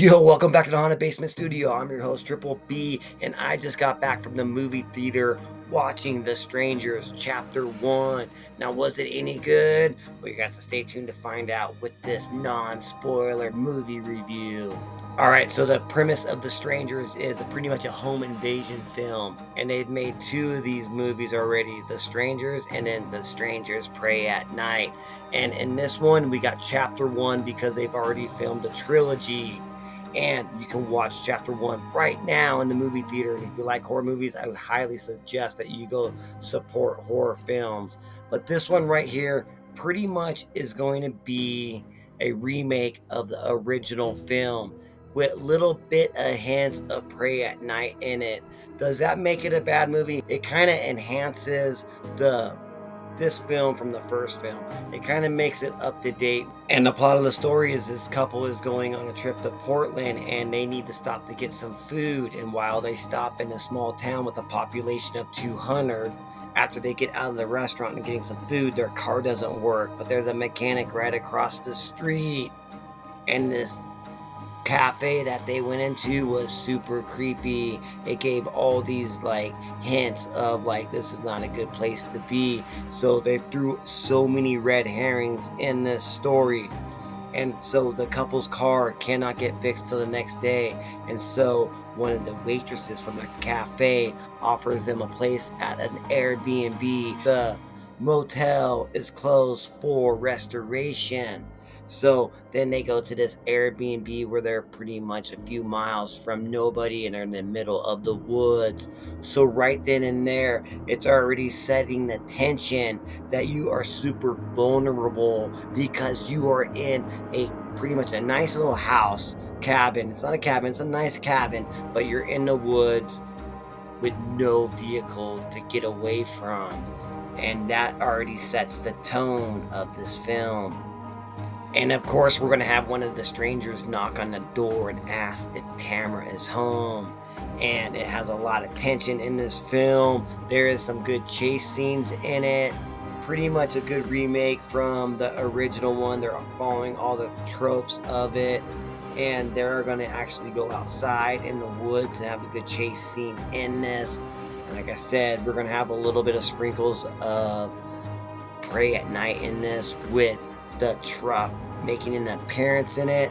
Yo, welcome back to the Haunted Basement Studio. I'm your host, Triple B, and I just got back from the movie theater watching The Strangers Chapter 1. Now, was it any good? Well, you're going to have to stay tuned to find out with this non spoiler movie review. All right, so the premise of The Strangers is pretty much a home invasion film, and they've made two of these movies already, The Strangers and then The Strangers Prey at Night. And in this one, we got Chapter 1 because they've already filmed a trilogy, and you can watch chapter 1 right now in the movie theater. And if you like horror movies, I would highly suggest that you go support horror films. But this one right here pretty much is going to be a remake of the original film with little bit of hints of Prey at Night in it. Does that make it a bad movie? It kind of enhances the this film from the first film. It kind of makes it up to date. And the plot of the story is this couple is going on a trip to Portland and they need to stop to get some food. And while they stop in a small town with a population of 200, after they get out of the restaurant and getting some food, their car doesn't work. But there's a mechanic right across the street. And this cafe that they went into was super creepy. It gave all these like hints of like this is not a good place to be. So they threw so many red herrings in this story. And so the couple's car cannot get fixed till the next day. And so one of the waitresses from the cafe offers them a place at an Airbnb. The motel is closed for restoration. So then they go to this Airbnb where they're pretty much a few miles from nobody and they're in the middle of the woods. So right then and there, it's already setting the tension that you are super vulnerable because you are in a pretty much a nice little house cabin. It's not a cabin, it's a nice cabin, but you're in the woods with no vehicle to get away from. And that already sets the tone of this film. And of course, we're going to have one of the strangers knock on the door and ask if Tamara is home. And it has a lot of tension in this film. There is some good chase scenes in it. Pretty much a good remake from the original one. They're following all the tropes of it. And they're going to actually go outside in the woods and have a good chase scene in this. And like I said, we're going to have a little bit of sprinkles of Prey at Night in this with the truck making an appearance in it.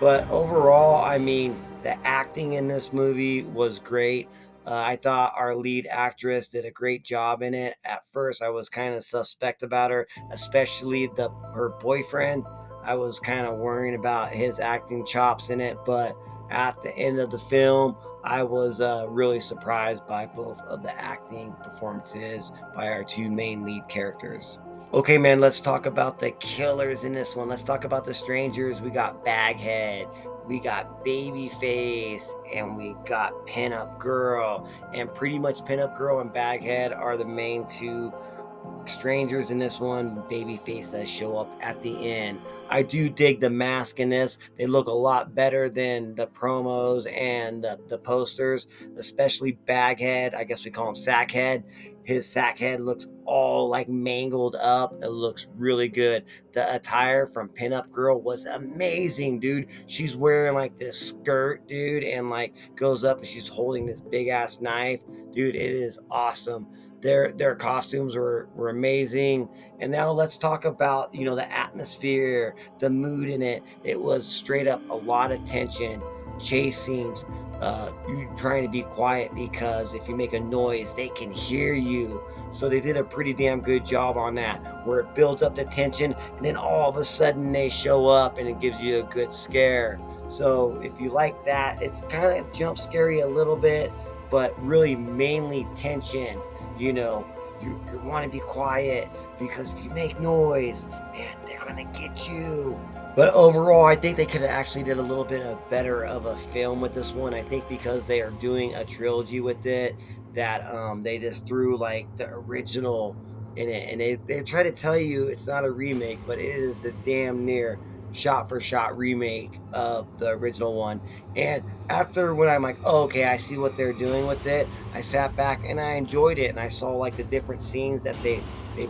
But overall, I mean, the acting in this movie was great. I thought our lead actress did a great job in it. At first, I was kind of suspect about her, especially her boyfriend. I was kind of worrying about his acting chops in it, but at the end of the film, I was really surprised by both of the acting performances by our two main lead characters. Okay, man, let's talk about the killers in this one. Let's talk about the strangers. We got Baghead, we got Babyface, and we got Pinup Girl. And pretty much Pinup Girl and Baghead are the main two strangers in this one. Babyface does show up at the end. I do dig the mask in this. They look a lot better than the promos and the posters, especially Baghead. I guess we call him Sackhead. His Sackhead looks all like mangled up. It looks really good. The attire from Pinup Girl was amazing, dude. She's wearing like this skirt, dude, and like goes up and she's holding this big ass knife. Dude, it is awesome. Their costumes were amazing. And now let's talk about the atmosphere, the mood in it. It was straight up a lot of tension, chase scenes, you trying to be quiet because if you make a noise they can hear you. So they did a pretty damn good job on that, where it builds up the tension and then all of a sudden they show up and it gives you a good scare. So if you like that, it's kind of jump scary a little bit, but really mainly tension. You want to be quiet because if you make noise, man, they're gonna get you. But overall, I think they could have actually did a little bit better of a film with this one. I think because they are doing a trilogy with it, that they just threw like the original in it, and they try to tell you it's not a remake, but it is the damn near shot for shot remake of the original one. And after when I'm like, oh, okay, I see what they're doing with it, I sat back and I enjoyed it, and I saw like the different scenes that they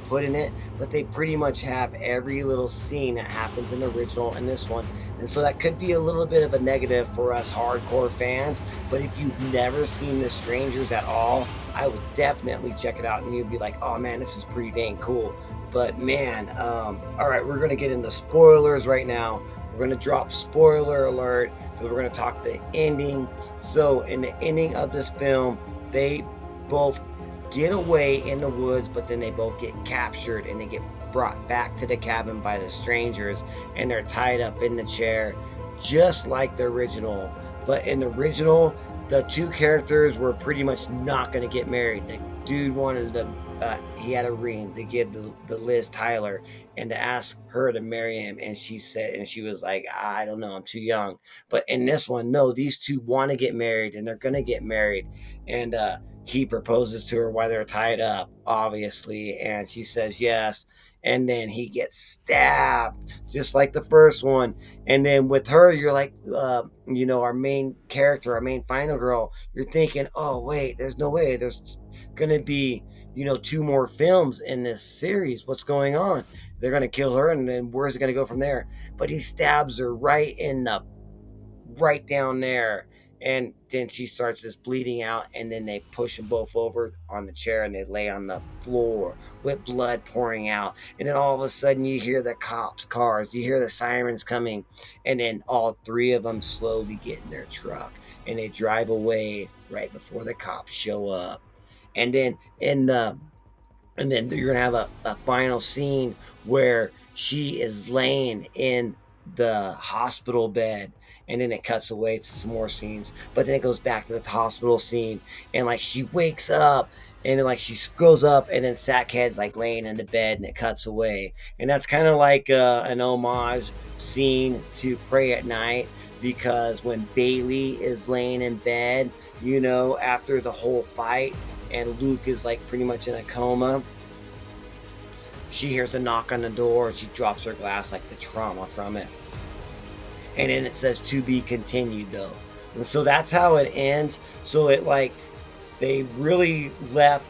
put in it, but they pretty much have every little scene that happens in the original and this one. And so that could be a little bit of a negative for us hardcore fans. But if you've never seen The Strangers at all, I would definitely check it out and you'd be like, oh man, this is pretty dang cool. But man, all right, we're gonna get into spoilers right now. We're gonna drop spoiler alert because we're gonna talk the ending. So in the ending of this film, they both get away in the woods, but then they both get captured and they get brought back to the cabin by the strangers, and they're tied up in the chair, just like the original. But in the original, the two characters were pretty much not going to get married. The dude wanted to, he had a ring to give the Liz Tyler and to ask her to marry him. And she said, and she was like, I don't know, I'm too young. But in this one, no, these two want to get married and they're going to get married. And, he proposes to her while they're tied up, obviously, and she says yes. And then he gets stabbed, just like the first one. And then with her, you're like, our main character, our main final girl, you're thinking, oh, wait, there's no way. There's going to be, two more films in this series. What's going on? They're going to kill her, and then where's it going to go from there? But he stabs her right down there. And then she starts just bleeding out, and then they push them both over on the chair and they lay on the floor with blood pouring out. And then all of a sudden, you hear the cops' cars, you hear the sirens coming, and then all three of them slowly get in their truck and they drive away right before the cops show up. And then you're gonna have a final scene where she is laying in the hospital bed, and then it cuts away to some more scenes, but then it goes back to the hospital scene, and like she wakes up, and then like she goes up, and then Sackhead's like laying in the bed, and it cuts away. And that's kind of like an homage scene to Pray at Night, because when Bailey is laying in bed, after the whole fight, and Luke is like pretty much in a coma, she hears a knock on the door and she drops her glass, like the trauma from it. And then it says to be continued though. And so that's how it ends. So it like they really left.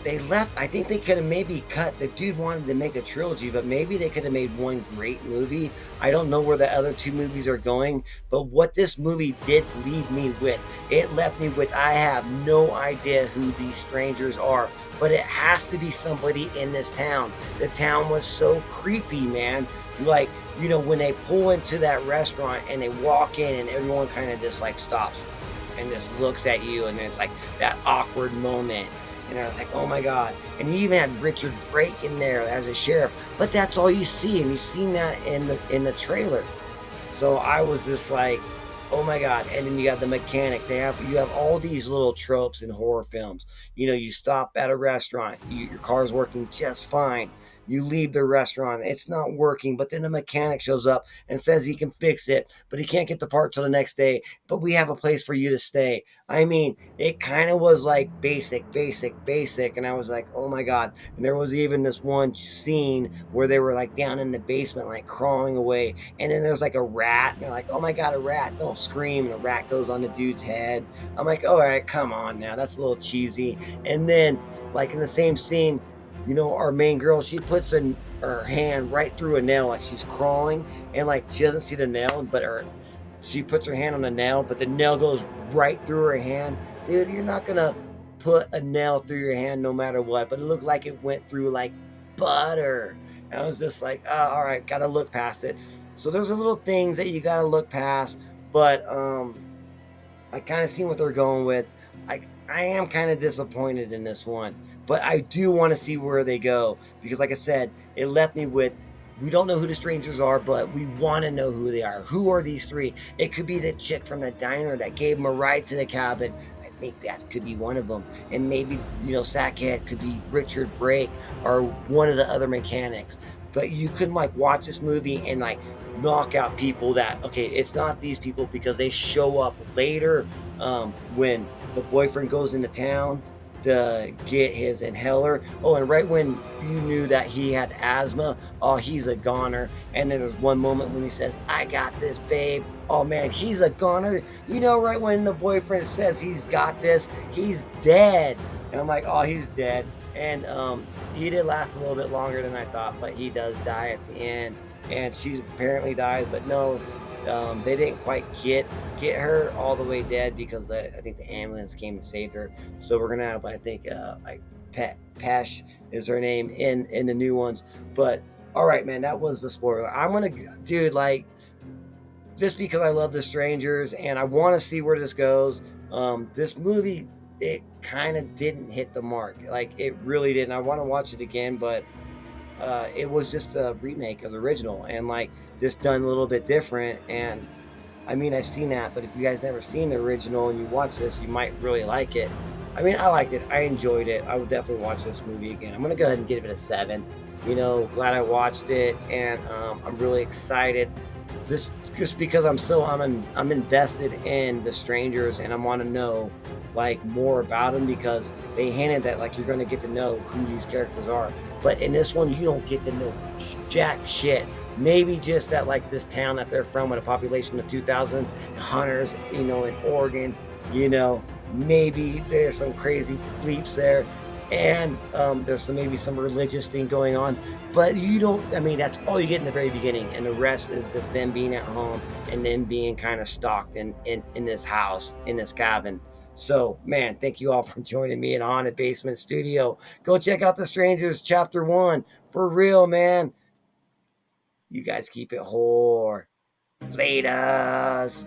I think they could have maybe cut. The dude wanted to make a trilogy, but maybe they could have made one great movie. I don't know where the other two movies are going, but what this movie did leave me with, it left me with, I have no idea who these strangers are, but it has to be somebody in this town. The town was so creepy, man. Like, when they pull into that restaurant and they walk in and everyone kind of just like stops and just looks at you, and it's like that awkward moment. And I was like, oh my God. And you even had Richard Brake in there as a sheriff, but that's all you see. And you've seen that in the trailer. So I was just like, oh my God. And then you got the mechanic. You have all these little tropes in horror films. You stop at a restaurant, your car's working just fine. You leave the restaurant, it's not working, but then the mechanic shows up and says he can fix it, but he can't get the part till the next day. But we have a place for you to stay. I mean, it kind of was like basic, basic, basic. And I was like, oh my God. And there was even this one scene where they were like down in the basement, like crawling away. And then there's like a rat. And they're like, oh my God, a rat. Don't scream. And a rat goes on the dude's head. I'm like, all right, come on now. That's a little cheesy. And then, like in the same scene, our main girl, she puts her hand right through a nail, like she's crawling, and like she doesn't see the nail, but she puts her hand on the nail, but the nail goes right through her hand. Dude, you're not gonna put a nail through your hand no matter what, but it looked like it went through like butter. And I was just like, oh, all right, gotta look past it. So there's a little things that you gotta look past, but I kind of seen what they're going with. I am kind of disappointed in this one, but I do want to see where they go, because, like I said, it left me with, we don't know who the strangers are, but we want to know who they are. Who are these three? It could be the chick from the diner that gave him a ride to the cabin. I think that could be one of them, and maybe Sackhead could be Richard Brake or one of the other mechanics. But you couldn't like watch this movie and like knock out people that, okay, it's not these people, because they show up later, when the boyfriend goes into town to get his inhaler. Oh, and right when you knew that he had asthma, oh, he's a goner. And then there's one moment when he says, I got this, babe. Oh man, he's a goner. Right when the boyfriend says he's got this, he's dead. And I'm like, oh, he's dead. And he did last a little bit longer than I thought, but he does die at the end. And she apparently dies, but no, They didn't quite get her all the way dead because I think the ambulance came and saved her. So we're gonna have, I think, like Pash is her name in the new ones. But all right, man, that was the spoiler. I'm gonna, dude, like, just because I love the strangers and I want to see where this goes. This movie, it kind of didn't hit the mark. Like, it really didn't. I want to watch it again, but it was just a remake of the original and like just done a little bit different. And I mean, I've seen that, but if you guys never seen the original and you watch this, you might really like it. I mean, I liked it. I enjoyed it. I would definitely watch this movie again. I'm gonna go ahead and give it a 7. Glad I watched it, and I'm really excited. This just because I'm invested in the strangers, and I want to know like more about them because they hinted that like you're gonna get to know who these characters are. But in this one, you don't get to know jack shit. Maybe just that like this town that they're from with a population of 2,000 hunters, in Oregon, maybe there's some crazy bleeps there. And there's maybe some religious thing going on, but you don't. I mean, that's all you get in the very beginning, and the rest is just them being at home and then being kind of stalked in this house, in this cabin. So, man, thank you all for joining me in Haunted Basement Studio. Go check out The Strangers Chapter 1. For real, man. You guys keep it whore. Laters.